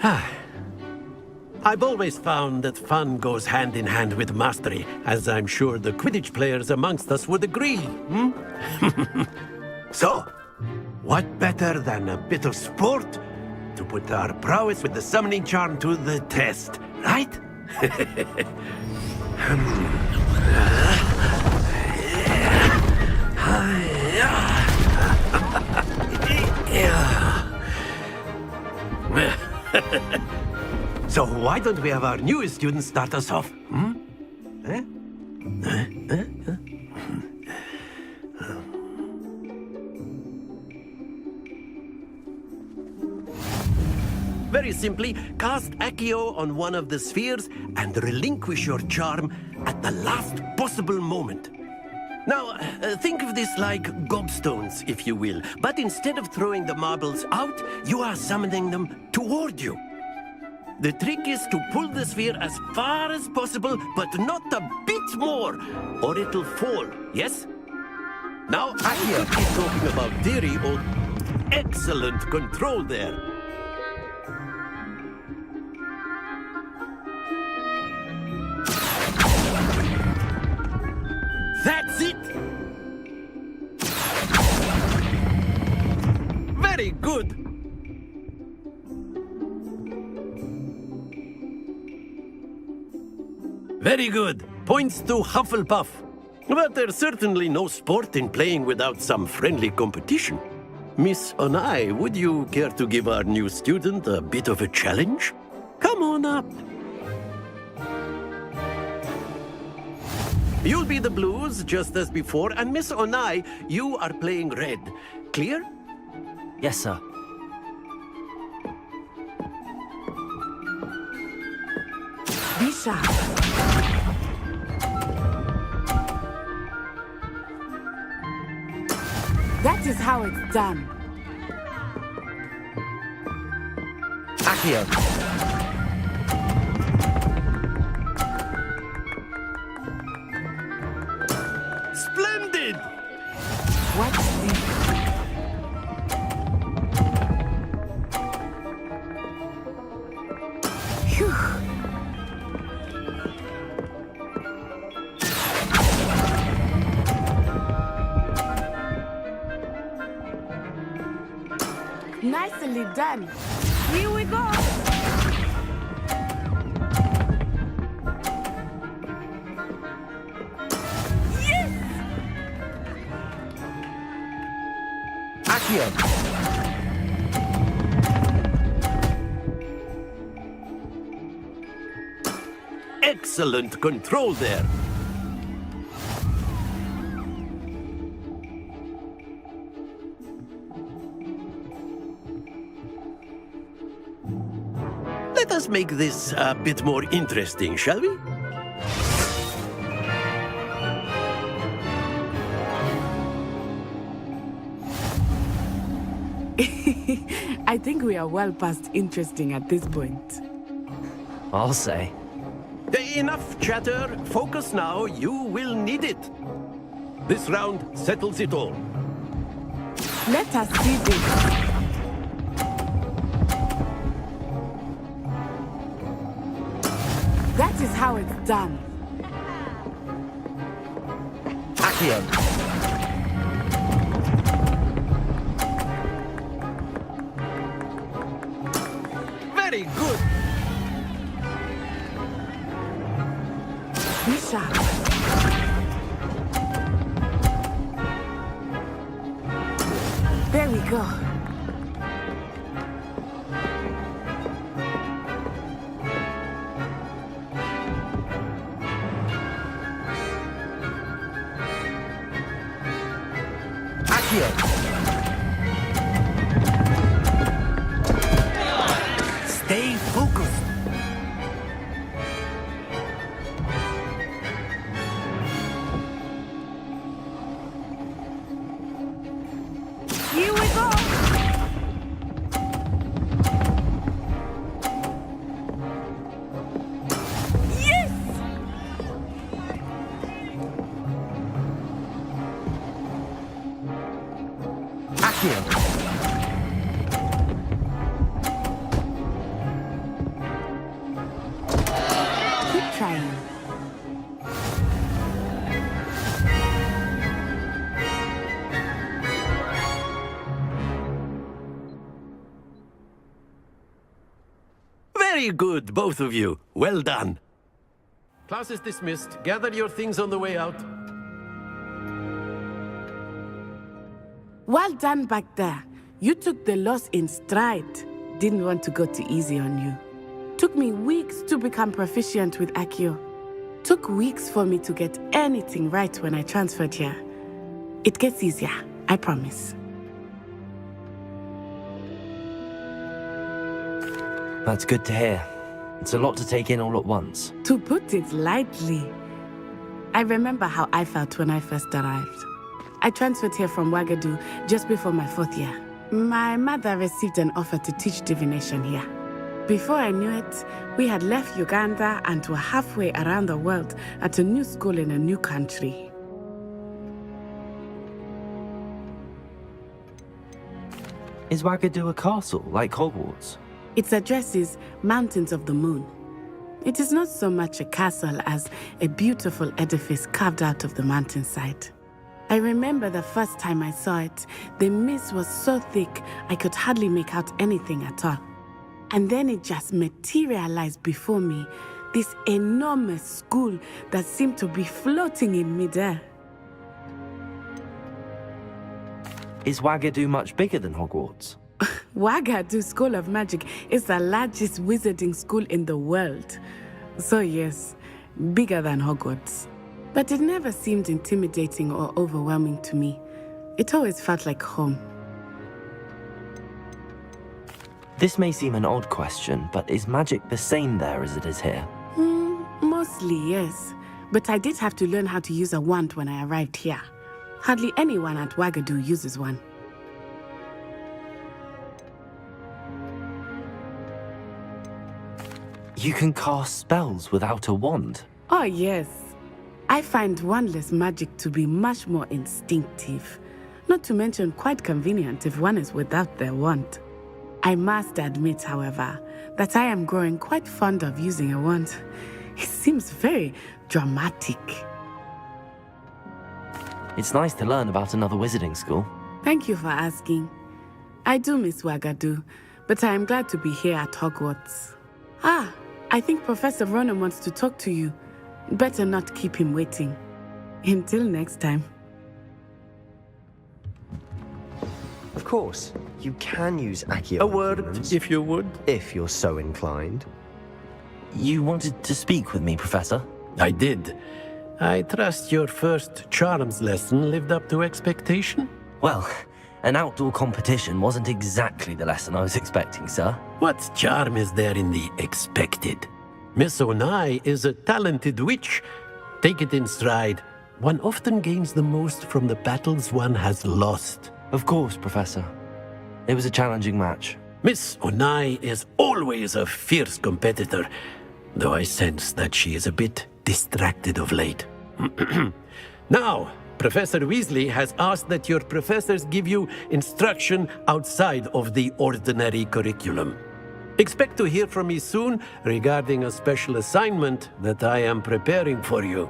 I've always found that fun goes hand in hand with mastery, as I'm sure the Quidditch players amongst us would agree. So, what better than a bit of sport to put our prowess with the summoning charm to the test, right? So why don't we have our newest student start us off? Very simply, cast Accio on one of the spheres and relinquish your charm at the last possible moment. Now, think of this like gobstones, if you will. But instead of throwing the marbles out, you are summoning them toward you. The trick is to pull the sphere as far as possible, but not a bit more, or it'll fall, yes? Now, I could be talking about theory or excellent control there. That's it! Very good! Very good. Points to Hufflepuff. But there's certainly no sport in playing without some friendly competition. Miss Onai, would you care to give our new student a bit of a challenge? Come on up. You'll be the blues, just as before, and Miss Onai, you are playing red. Clear? Yes, sir. Be sharp. That is how it's done. Accio. Splendid! Watch this. Phew. Nicely done. Here we go. Yes! Accio. Excellent control there. Let us make this a bit more interesting, shall we? I think we are well past interesting at this point. I'll say. Enough chatter. Focus now. You will need it. This round settles it all. Let us see this. That is how it's done. Accio. Very good. Be sharp. There we go. Accio. Stay focused. Here we go. Very good, both of you. Well done. Class is dismissed. Gather your things on the way out. Well done back there. You took the loss in stride. Didn't want to go too easy on you. Took me weeks to become proficient with Accio. Took weeks for me to get anything right when I transferred here. It gets easier, I promise. That's good to hear. It's a lot to take in all at once. To put it lightly, I remember how I felt when I first arrived. I transferred here from Ouagadougou just before my 4th year. My mother received an offer to teach divination here. Before I knew it, we had left Uganda and were halfway around the world at a new school in a new country. Is Ouagadougou a castle, like Hogwarts? Its address is Mountains of the Moon. It is not so much a castle as a beautiful edifice carved out of the mountainside. I remember the first time I saw it, the mist was so thick I could hardly make out anything at all. And then it just materialized before me, this enormous school that seemed to be floating in midair. Is Ouagadougou much bigger than Hogwarts? Ouagadougou School of Magic is the largest wizarding school in the world. So yes, bigger than Hogwarts. But it never seemed intimidating or overwhelming to me. It always felt like home. This may seem an odd question, but is magic the same there as it is here? Mostly, yes. But I did have to learn how to use a wand when I arrived here. Hardly anyone at Ouagadougou uses one. You can cast spells without a wand? Oh, yes. I find wandless magic to be much more instinctive. Not to mention quite convenient if one is without their wand. I must admit, however, that I am growing quite fond of using a wand. It seems very dramatic. It's nice to learn about another wizarding school. Thank you for asking. I do miss Ouagadougou, but I am glad to be here at Hogwarts. Ah, I think Professor Ronan wants to talk to you. Better not keep him waiting. Until next time. Of course, you can use Accio. A word, humans, if you would. if you're so inclined. You wanted to speak with me, Professor? I did. I trust your first charms lesson lived up to expectation? Well, an outdoor competition wasn't exactly the lesson I was expecting, sir. What charm is there in the expected? Miss Onai is a talented witch. Take it in stride. One often gains the most from the battles one has lost. Of course, Professor. It was a challenging match. Miss Onai is always a fierce competitor, though I sense that she is a bit distracted of late. Now, Professor Weasley has asked that your professors give you instruction outside of the ordinary curriculum. Expect to hear from me soon regarding a special assignment that I am preparing for you.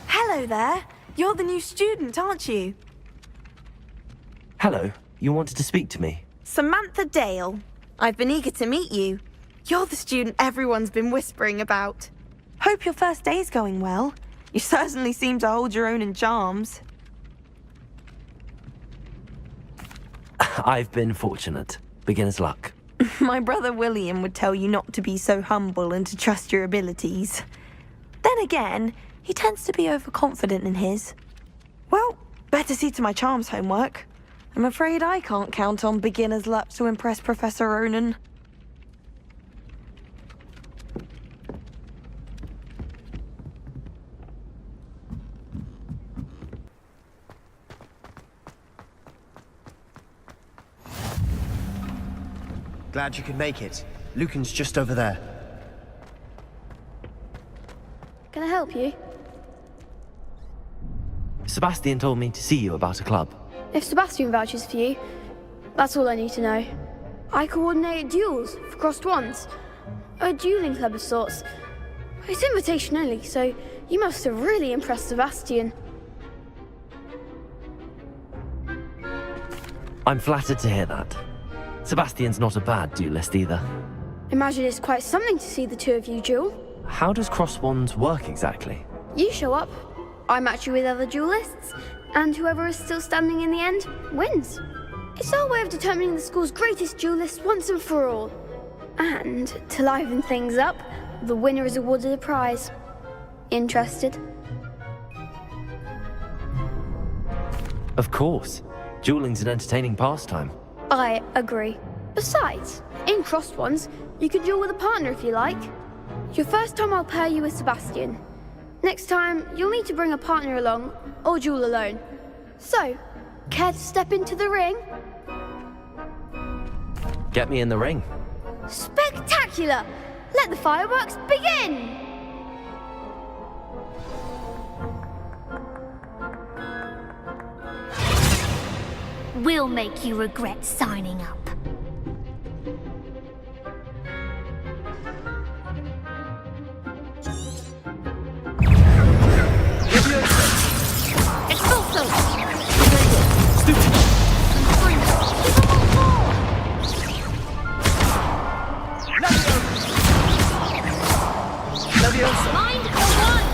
Hello there. You're the new student, aren't you? Hello, you wanted to speak to me? Samantha Dale. I've been eager to meet you. You're the student everyone's been whispering about. Hope your first day's going well. You certainly seem to hold your own in charms. I've been fortunate. Beginner's luck. My brother William would tell you not to be so humble and to trust your abilities. Then again, he tends to be overconfident in his. Well, better see to my charms homework. I'm afraid I can't count on beginner's luck to impress Professor Ronan. Glad you could make it. Lucan's just over there. Can I help you? Sebastian told me to see you about a club. If Sebastian vouches for you, that's all I need to know. I coordinate duels for crossed wands. A dueling club of sorts. It's invitation only, so you must have really impressed Sebastian. I'm flattered to hear that. Sebastian's not a bad duelist either. Imagine it's quite something to see the two of you duel. How does cross wands work exactly? You show up, I match you with other duelists, and whoever is still standing in the end wins. It's our way of determining the school's greatest duelist once and for all. And to liven things up, the winner is awarded a prize. Interested? Of course. Dueling's an entertaining pastime. I agree. Besides, in crossed ones, you can duel with a partner if you like. Your first time I'll pair you with Sebastian. Next time, you'll need to bring a partner along, or duel alone. So, care to step into the ring? Get me in the ring. Spectacular! Let the fireworks begin! We'll make you regret signing up. Expulso! Mind the one!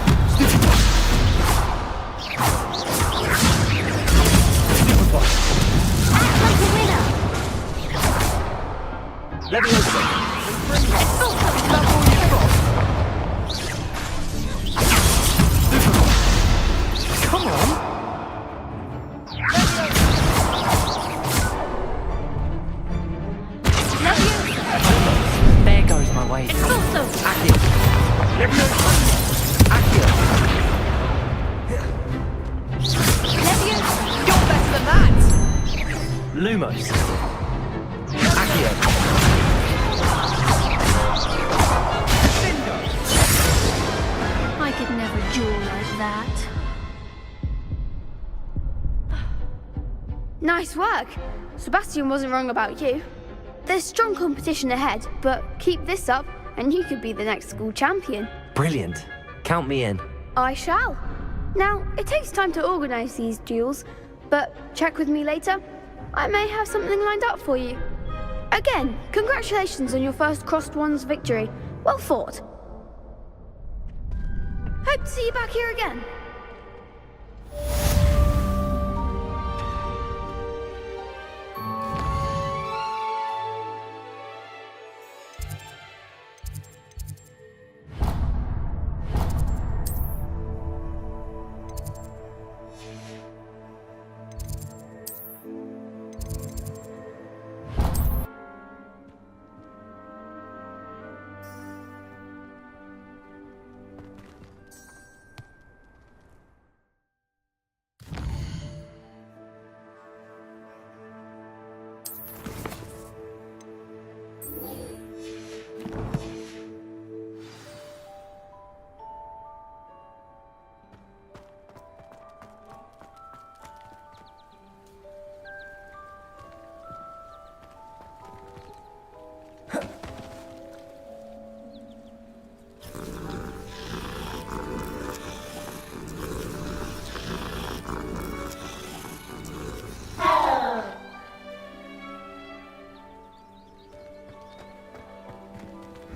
Act like a winner! Come on! There goes my way. Expulso! You're better than that! Lumos. Accio. I could never duel like that. Nice work. Sebastian wasn't wrong about you. There's strong competition ahead, but keep this up and you could be the next school champion. Brilliant. Count me in. I shall. Now, it takes time to organise these duels, but check with me later. I may have something lined up for you. Again, congratulations on your first crossed wands victory. Well fought. Hope to see you back here again.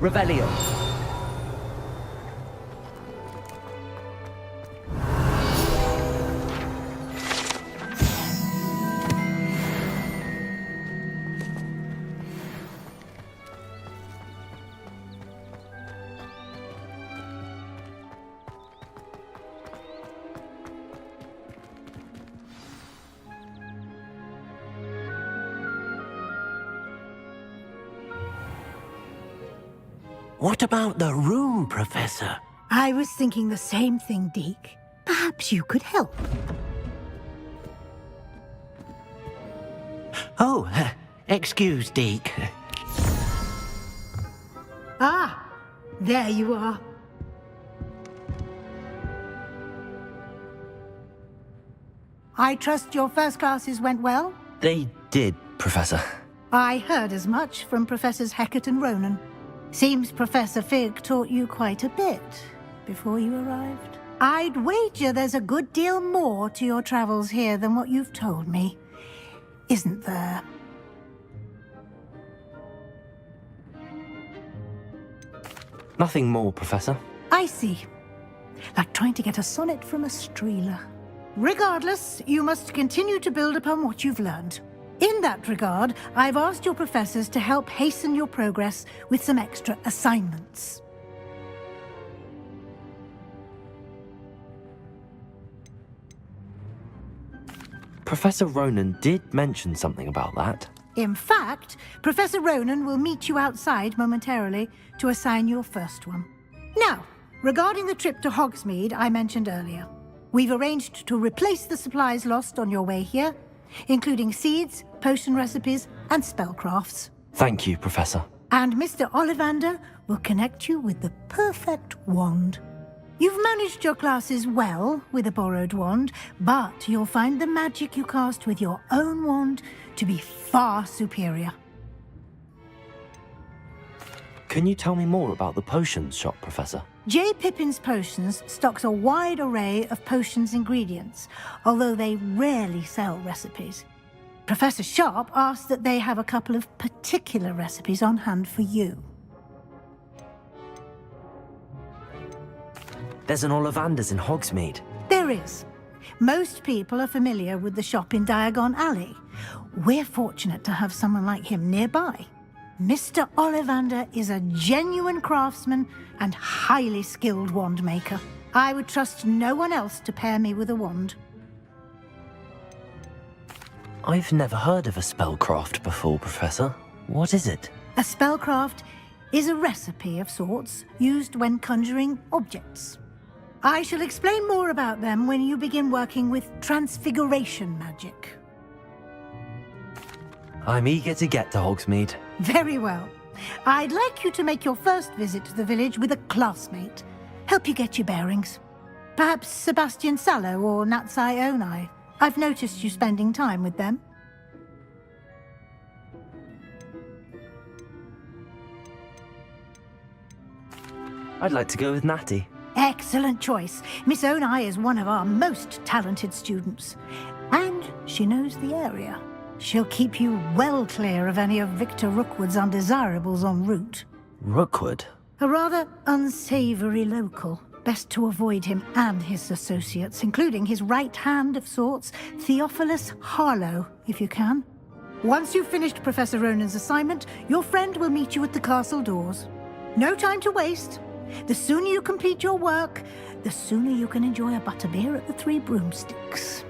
Revelio. What about the room, Professor? I was thinking the same thing, Deke. Perhaps you could help. Oh, excuse, Deke. Ah, there you are. I trust your first classes went well? They did, Professor. I heard as much from Professors Hecat and Ronan. Seems Professor Fig taught you quite a bit before you arrived. I'd wager there's a good deal more to your travels here than what you've told me, isn't there? Nothing more, Professor. I see. Like trying to get a sonnet from a streeler. Regardless, you must continue to build upon what you've learned. In that regard, I've asked your professors to help hasten your progress with some extra assignments. Professor Ronan did mention something about that. In fact, Professor Ronan will meet you outside momentarily to assign your first one. Now, regarding the trip to Hogsmeade I mentioned earlier, we've arranged to replace the supplies lost on your way here, including seeds, potion recipes, and spellcrafts. Thank you, Professor. And Mr. Ollivander will connect you with the perfect wand. You've managed your classes well with a borrowed wand, but you'll find the magic you cast with your own wand to be far superior. Can you tell me more about the potions shop, Professor? J. Pippin's Potions stocks a wide array of potions ingredients, although they rarely sell recipes. Professor Sharp asked that they have a couple of particular recipes on hand for you. There's an Ollivander's in Hogsmeade. There is. Most people are familiar with the shop in Diagon Alley. We're fortunate to have someone like him nearby. Mr. Ollivander is a genuine craftsman and highly skilled wand maker. I would trust no one else to pair me with a wand. I've never heard of a spellcraft before, Professor. What is it? A spellcraft is a recipe of sorts used when conjuring objects. I shall explain more about them when you begin working with transfiguration magic. I'm eager to get to Hogsmeade. Very well. I'd like you to make your first visit to the village with a classmate. Help you get your bearings. Perhaps Sebastian Sallow or Natsai Onai. I've noticed you spending time with them. I'd like to go with Natty. Excellent choice. Miss Onai is one of our most talented students. And she knows the area. She'll keep you well clear of any of Victor Rookwood's undesirables en route. Rookwood? A rather unsavory local. Best to avoid him and his associates, including his right hand of sorts, Theophilus Harlow, if you can. Once you've finished Professor Ronan's assignment, your friend will meet you at the castle doors. No time to waste. The sooner you complete your work, the sooner you can enjoy a butterbeer at the Three Broomsticks.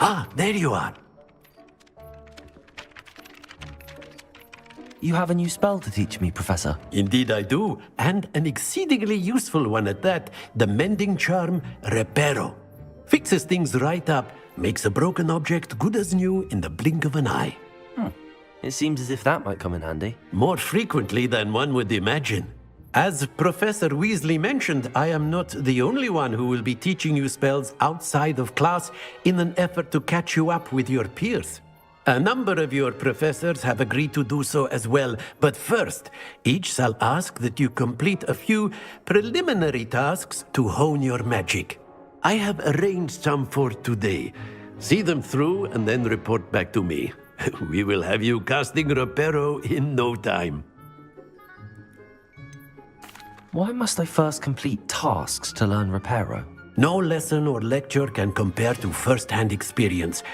Ah, there you are. You have a new spell to teach me, Professor. Indeed I do, and an exceedingly useful one at that, the mending charm Reparo. Fixes things right up, makes a broken object good as new in the blink of an eye. It seems as if that might come in handy. More frequently than one would imagine. As Professor Weasley mentioned, I am not the only one who will be teaching you spells outside of class in an effort to catch you up with your peers. A number of your professors have agreed to do so as well, but first, each shall ask that you complete a few preliminary tasks to hone your magic. I have arranged some for today. See them through and then report back to me. We will have you casting Reparo in no time. Why must I first complete tasks to learn Reparo? No lesson or lecture can compare to first-hand experience,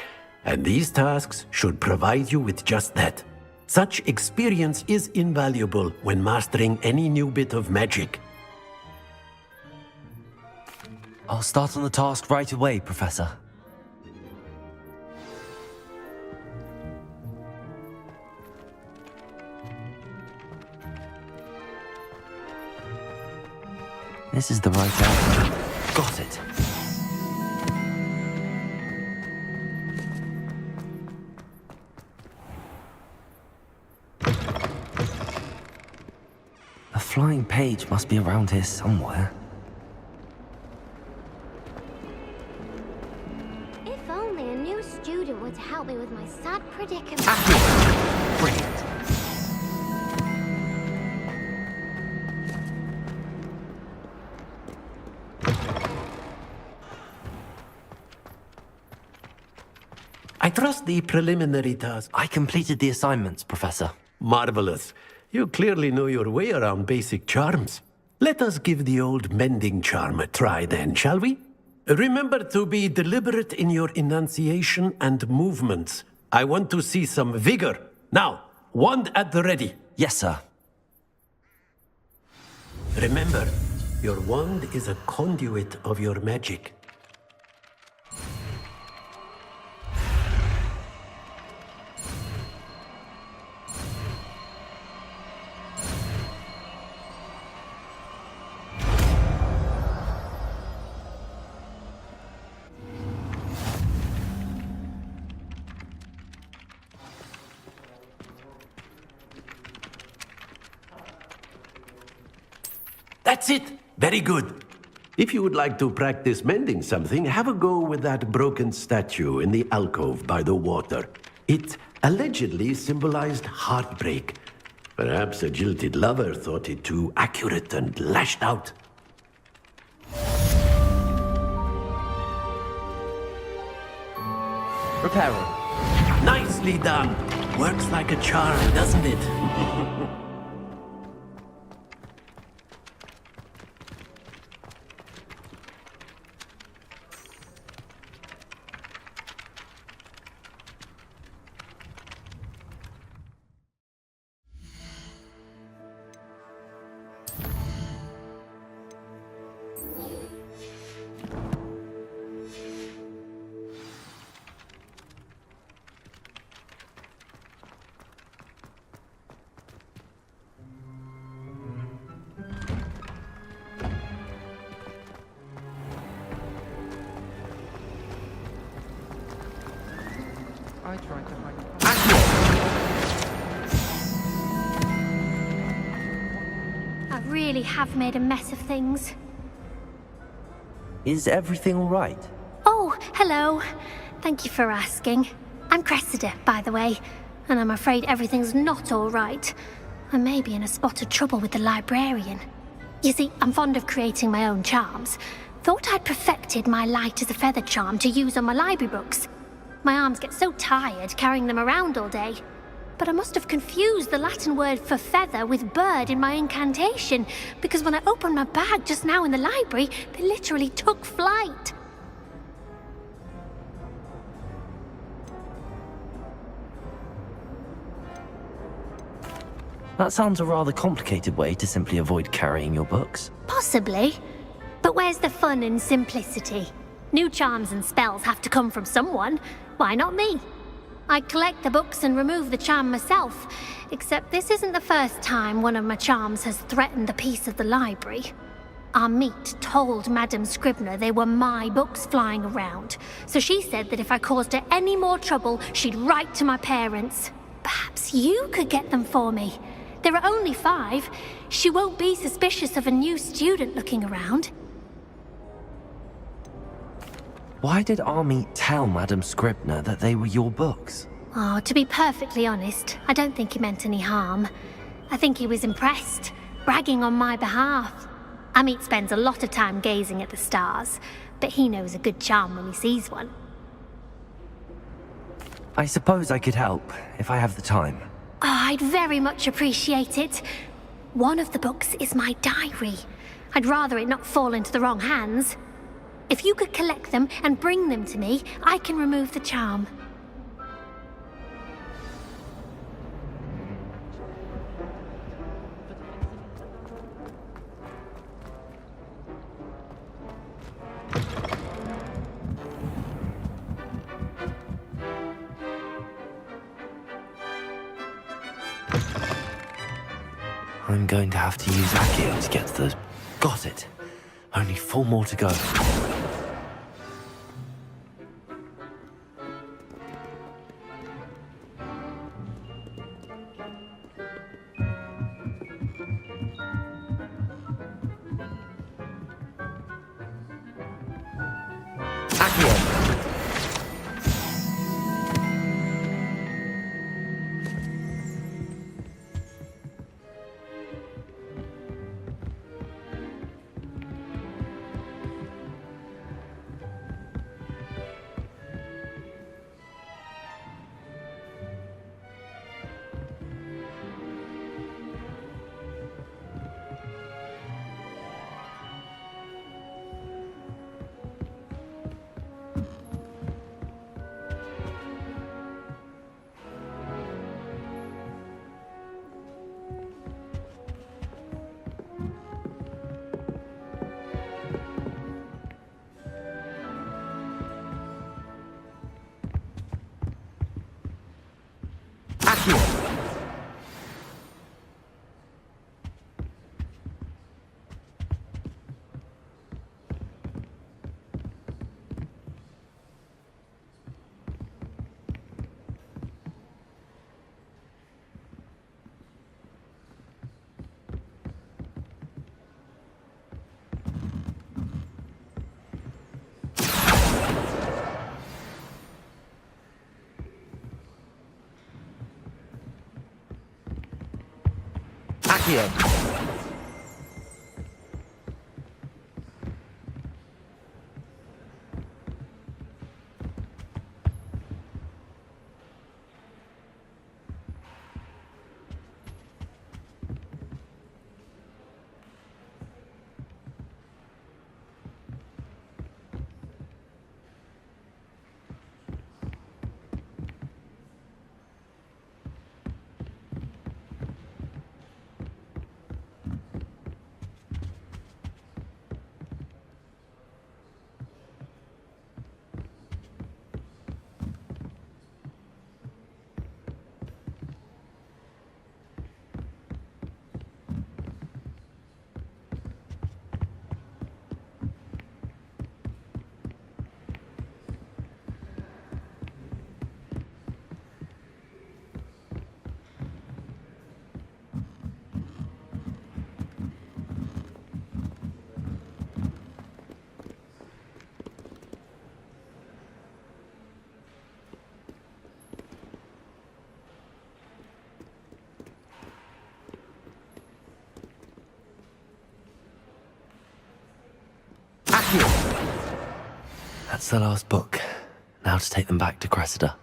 and these tasks should provide you with just that. Such experience is invaluable when mastering any new bit of magic. I'll start on the task right away, Professor. This is the right area. Got it. A flying page must be around here somewhere. If only a new student were to help me with my sad predicament. Brilliant. I trust the preliminary task. I completed the assignments, Professor. Marvelous. You clearly know your way around basic charms. Let us give the old mending charm a try then, shall we? Remember to be deliberate in your enunciation and movements. I want to see some vigor. Now, wand at the ready. Yes, sir. Remember, your wand is a conduit of your magic. That's it. Very good. If you would like to practice mending something, have a go with that broken statue in the alcove by the water. It allegedly symbolized heartbreak. Perhaps a jilted lover thought it too accurate and lashed out. Repairer. Nicely done. Works like a charm, doesn't it? I really have made a mess of things. Is everything all right? Oh, hello. Thank you for asking. I'm Cressida, by the way, and I'm afraid everything's not all right. I may be in a spot of trouble with the librarian. You see, I'm fond of creating my own charms. Thought I'd perfected my light as a feather charm to use on my library books. My arms get so tired carrying them around all day. But I must have confused the Latin word for feather with bird in my incantation, because when I opened my bag just now in the library, they literally took flight. That sounds a rather complicated way to simply avoid carrying your books. Possibly. But where's the fun in simplicity? New charms and spells have to come from someone. Why not me? I collect the books and remove the charm myself, except this isn't the first time one of my charms has threatened the peace of the library. Our meet told Madame Scribner they were my books flying around, so she said that if I caused her any more trouble, she'd write to my parents. Perhaps you could get them for me. There are only 5. She won't be suspicious of a new student looking around. Why did Army tell Madame Scribner that they were your books? Oh, to be perfectly honest, I don't think he meant any harm. I think he was impressed, bragging on my behalf. Amit spends a lot of time gazing at the stars, but he knows a good charm when he sees one. I suppose I could help, if I have the time. Oh, I'd very much appreciate it. One of the books is my diary. I'd rather it not fall into the wrong hands. If you could collect them and bring them to me, I can remove the charm. I'm going to have to use Accio to get to those... Got it. Only 4 more to go. Accio. That's the last book. Now to take them back to Cressida.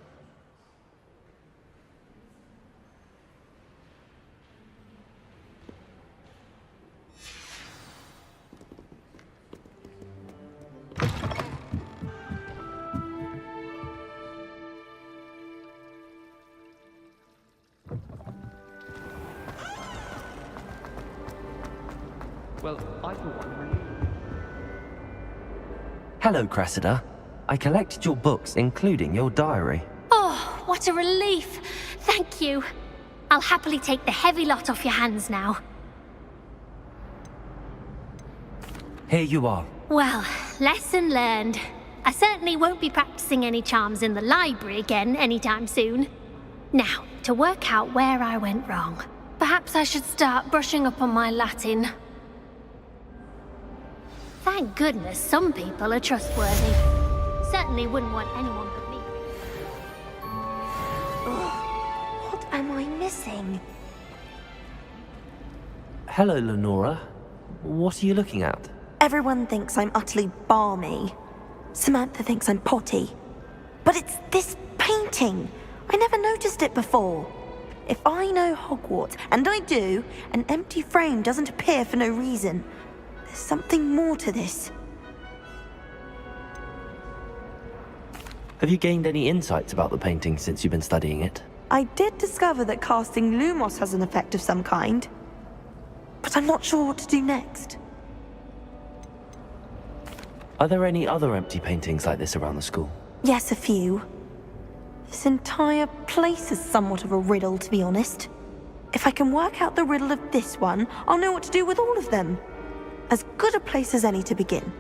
Well, I for one really... Hello, Cressida. I collected your books, including your diary. Oh, what a relief. Thank you. I'll happily take the heavy lot off your hands now. Here you are. Well, lesson learned. I certainly won't be practicing any charms in the library again anytime soon. Now, to work out where I went wrong. Perhaps I should start brushing up on my Latin. Thank goodness some people are trustworthy. Certainly wouldn't want anyone but me. Ugh, what am I missing? Hello, Lenora. What are you looking at? Everyone thinks I'm utterly balmy. Samantha thinks I'm potty. But it's this painting. I never noticed it before. If I know Hogwarts, and I do, an empty frame doesn't appear for no reason. There's something more to this. Have you gained any insights about the painting since you've been studying it? I did discover that casting Lumos has an effect of some kind. But I'm not sure what to do next. Are there any other empty paintings like this around the school? Yes, a few. This entire place is somewhat of a riddle, to be honest. If I can work out the riddle of this one, I'll know what to do with all of them. As good a place as any to begin.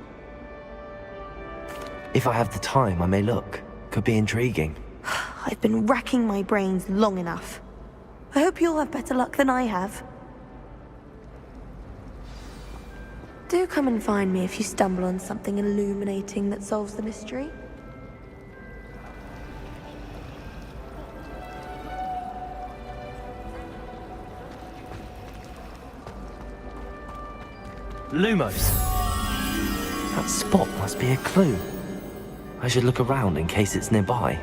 If I have the time, I may look. Could be intriguing. I've been racking my brains long enough. I hope you'll have better luck than I have. Do come and find me if you stumble on something illuminating that solves the mystery. Lumos! That spot must be a clue. I should look around in case it's nearby.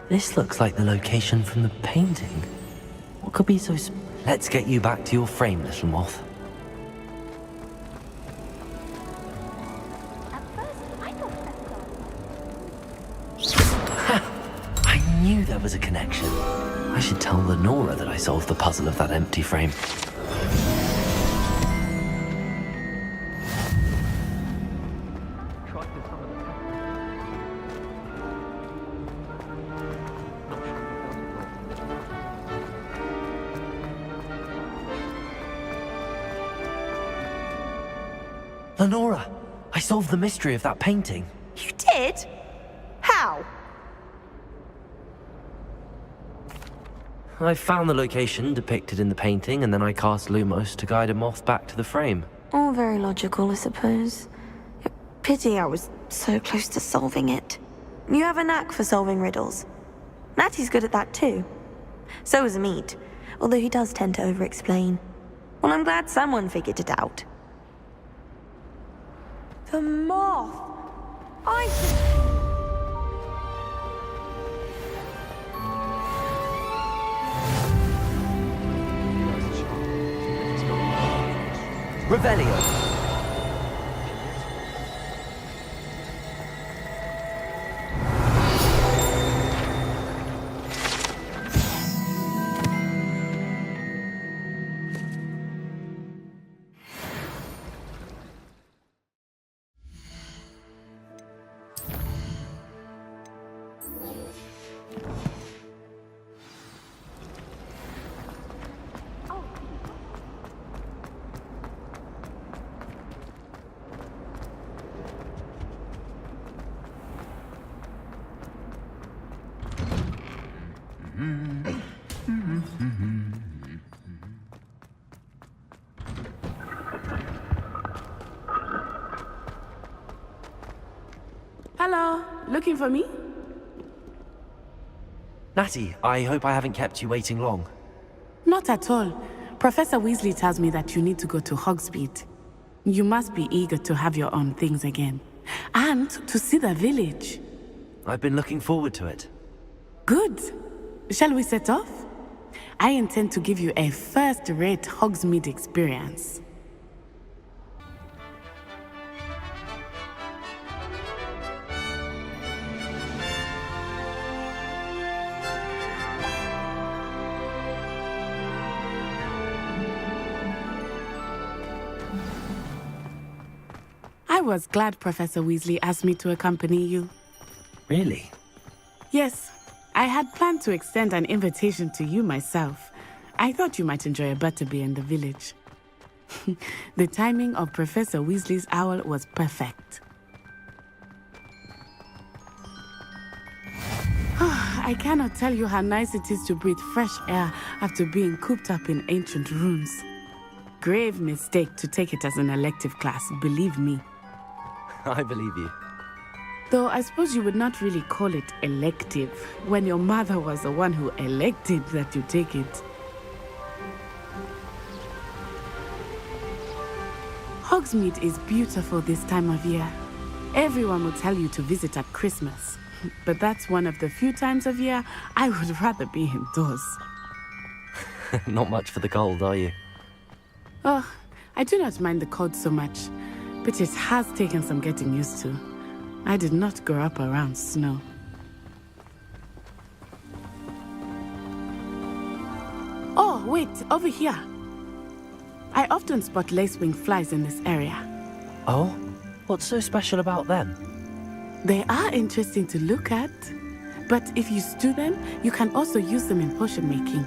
This looks like the location from the painting. What could be so Let's get you back to your frame, little moth. I knew there was a connection. I should tell Lenora that I solved the puzzle of that empty frame. Lenora, I solved the mystery of that painting. You did? How? I found the location depicted in the painting, and then I cast Lumos to guide a moth back to the frame. All very logical, I suppose. Pity I was so close to solving it. You have a knack for solving riddles. Natty's good at that too. So is Amit, although he does tend to over-explain. Well, I'm glad someone figured it out. The moth! Revelio. Hello, looking for me? Natty, I hope I haven't kept you waiting long. Not at all. Professor Weasley tells me that you need to go to Hogsmeade. You must be eager to have your own things again. And to see the village. I've been looking forward to it. Good. Shall we set off? I intend to give you a first-rate Hogsmeade experience. I was glad Professor Weasley asked me to accompany you. Really? Yes, I had planned to extend an invitation to you myself. I thought you might enjoy a butterbeer in the village. The timing of Professor Weasley's owl was perfect. I cannot tell you how nice it is to breathe fresh air after being cooped up in ancient rooms. Grave mistake to take it as an elective class, believe me. I believe you. Though I suppose you would not really call it elective when your mother was the one who elected that you take it. Hogsmeade is beautiful this time of year. Everyone will tell you to visit at Christmas. But that's one of the few times of year I would rather be indoors. Not much for the cold, are you? Oh, I do not mind the cold so much, but it has taken some getting used to. I did not grow up around snow. wait, over here. I often spot lacewing flies in this area. Oh? What's so special about them? They are interesting to look at, but if you stew them, you can also use them in potion making.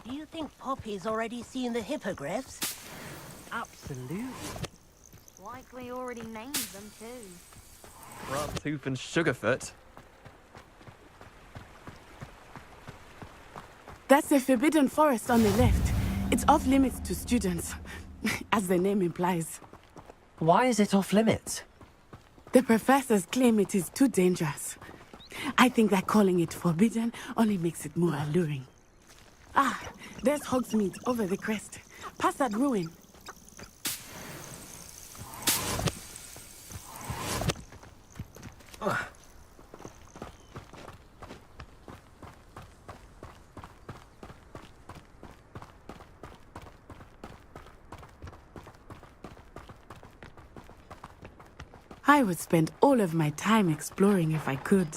Do you think Poppy's already seen the hippogriffs? Absolutely. Likely already named them too. Front Tooth and Sugarfoot. That's the Forbidden Forest on the left. It's off limits to students, as the name implies. Why is it off limits? The professors claim it is too dangerous. I think that calling it forbidden only makes it more alluring. Ah, there's Hogsmeade over the crest. Past that ruin. I would spend all of my time exploring if I could.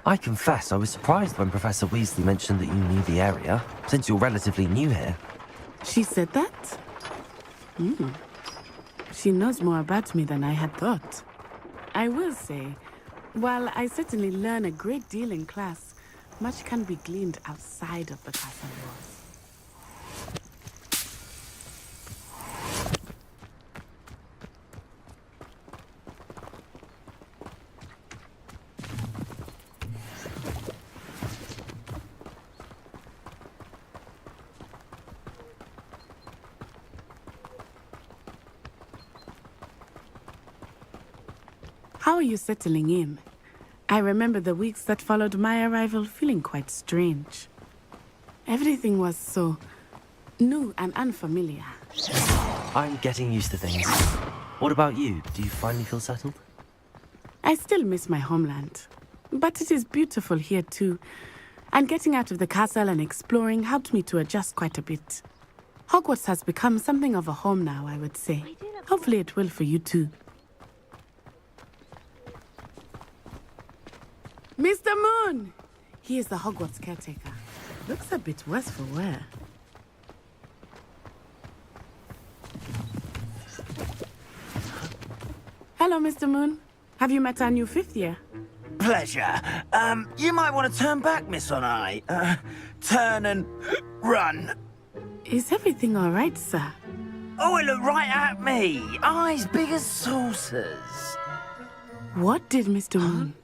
I confess I was surprised when Professor Weasley mentioned that you knew the area, since you're relatively new here. She said that? She knows more about me than I had thought. I will say, while I certainly learn a great deal in class, much can be gleaned outside of the castle walls. How are you settling in? I remember the weeks that followed my arrival feeling quite strange. Everything was so new and unfamiliar. I'm getting used to things. What about you? Do you finally feel settled? I still miss my homeland, but it is beautiful here too. And getting out of the castle and exploring helped me to adjust quite a bit. Hogwarts has become something of a home now, I would say. Hopefully it will for you too. Mr. Moon! He is the Hogwarts caretaker. Looks a bit worse for wear. Hello, Mr. Moon. Have you met our new fifth year? Pleasure. You might want to turn back, Miss On Eye. Turn and run. Is everything all right, sir? Oh, it looked right at me. Eyes big as saucers. What did Mr. Moon?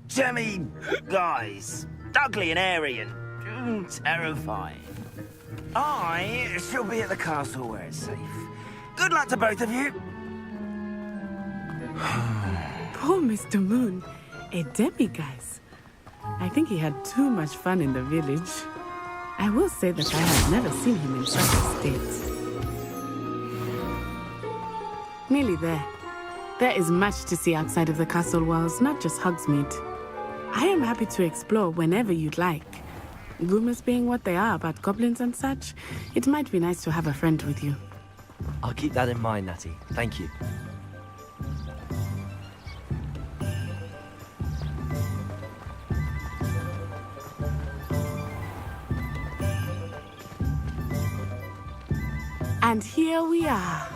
Jemmy guys. Ugly and airy and terrifying. I shall be at the castle where it's safe. Good luck to both of you. Poor Mr. Moon. A demiguise. I think he had too much fun in the village. I will say that I have never seen him in such a state. Nearly there. There is much to see outside of the castle walls, not just Hogsmeade. I am happy to explore whenever you'd like. Rumors being what they are about goblins and such, it might be nice to have a friend with you. I'll keep that in mind, Natty. Thank you. And here we are.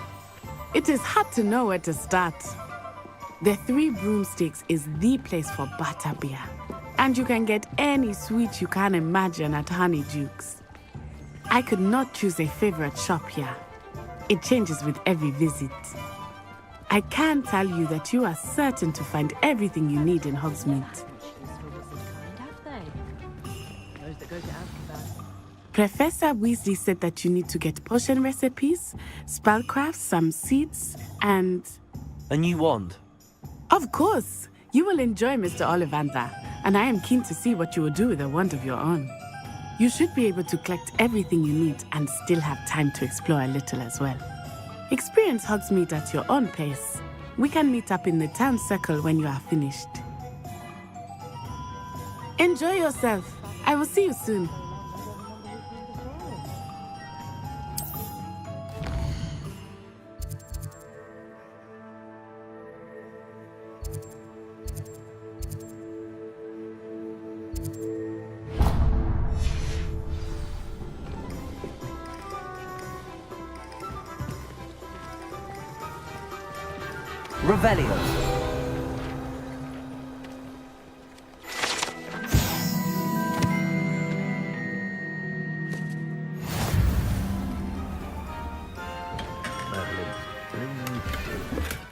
It is hard to know where to start. The Three Broomsticks is the place for butterbeer. And you can get any sweet you can imagine at Honeyduke's. I could not choose a favorite shop here. It changes with every visit. I can tell you that you are certain to find everything you need in Hogsmeade. Professor Weasley said that you need to get potion recipes, spellcraft, some seeds, and... A new wand. Of course! You will enjoy Mr. Ollivander, and I am keen to see what you will do with a wand of your own. You should be able to collect everything you need and still have time to explore a little as well. Experience Hogsmeade at your own pace. We can meet up in the town circle when you are finished. Enjoy yourself. I will see you soon. Revelio.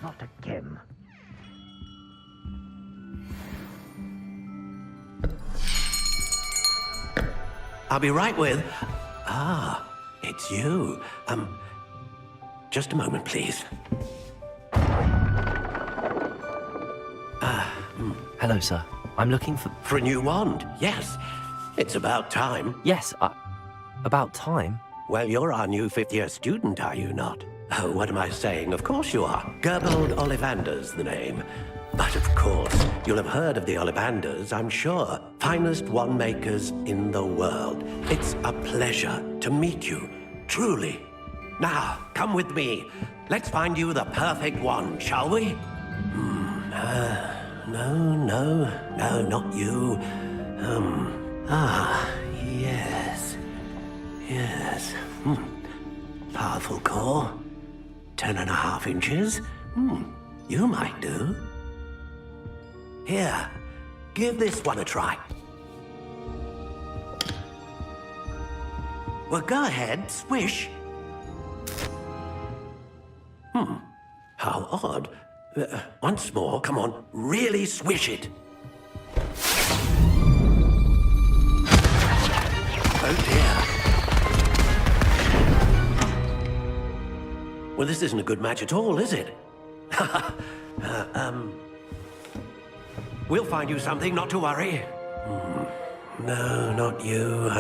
Not again. I'll be right with... Ah, it's you. Just a moment, please. Hello, sir. I'm looking for... For a new wand, yes. It's about time. Yes, about time. Well, you're our new fifth-year student, are you not? Oh, what am I saying? Of course you are. Gerbold Ollivander's the name. But of course, you'll have heard of the Ollivanders, I'm sure. Finest wand makers in the world. It's a pleasure to meet you, truly. Now, come with me. Let's find you the perfect wand, shall we? No, not you. Yes. Powerful core. 10.5 inches. You might do. Here, give this one a try. Well, go ahead, swish. How odd. Once more, come on, really swish it. Oh dear. Well, this isn't a good match at all, is it? We'll find you something, not to worry. No, not you.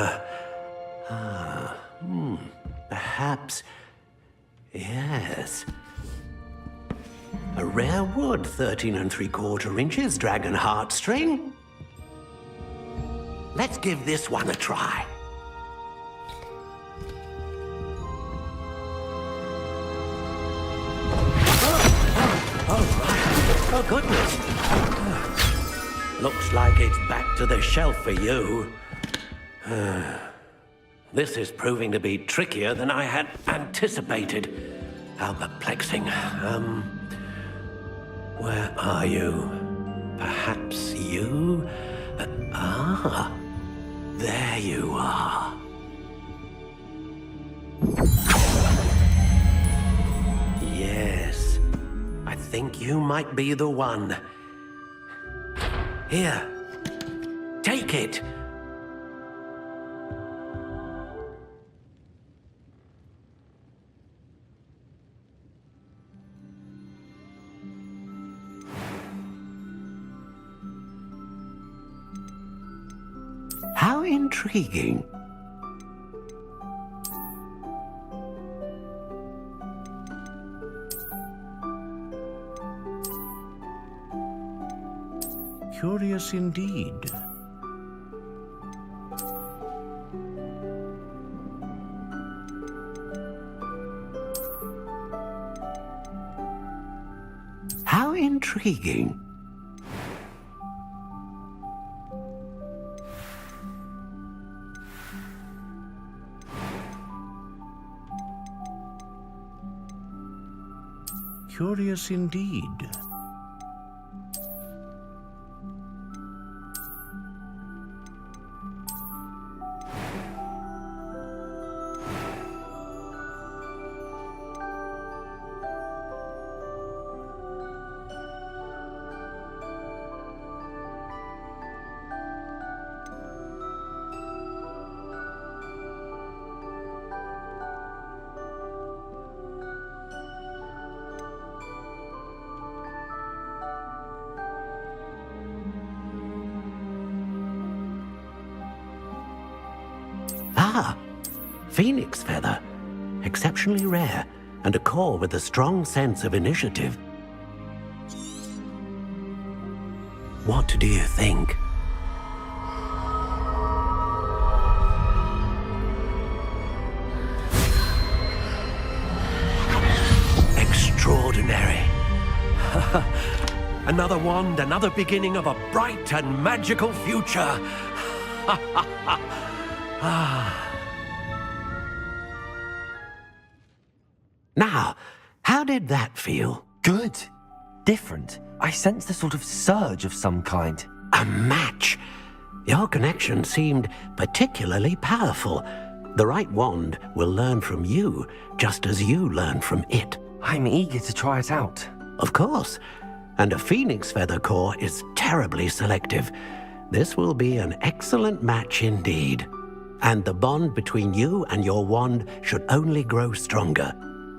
Perhaps... Yes. A rare wood, 13 3/4 inches, dragon heartstring. Let's give this one a try. Oh, goodness. Looks like it's back to the shelf for you. This is proving to be trickier than I had anticipated. How perplexing. Where are you? Perhaps you? There you are. Yes, I think you might be the one. Here, take it. How intriguing. Curious indeed. How intriguing. Curious indeed. phoenix feather. Exceptionally rare, and a core with a strong sense of initiative. What do you think? Extraordinary. Another wand, another beginning of a bright and magical future. Now, how did that feel? Good. Different. I sensed a sort of surge of some kind. A match. Your connection seemed particularly powerful. The right wand will learn from you, just as you learn from it. I'm eager to try it out. Of course. And a phoenix feather core is terribly selective. This will be an excellent match indeed. And the bond between you and your wand should only grow stronger.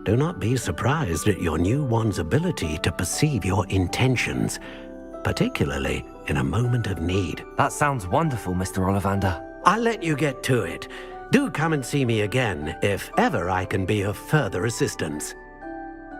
Do not be surprised at your new wand's ability to perceive your intentions, particularly in a moment of need. That sounds wonderful, Mr. Ollivander. I'll let you get to it. Do come and see me again if ever I can be of further assistance.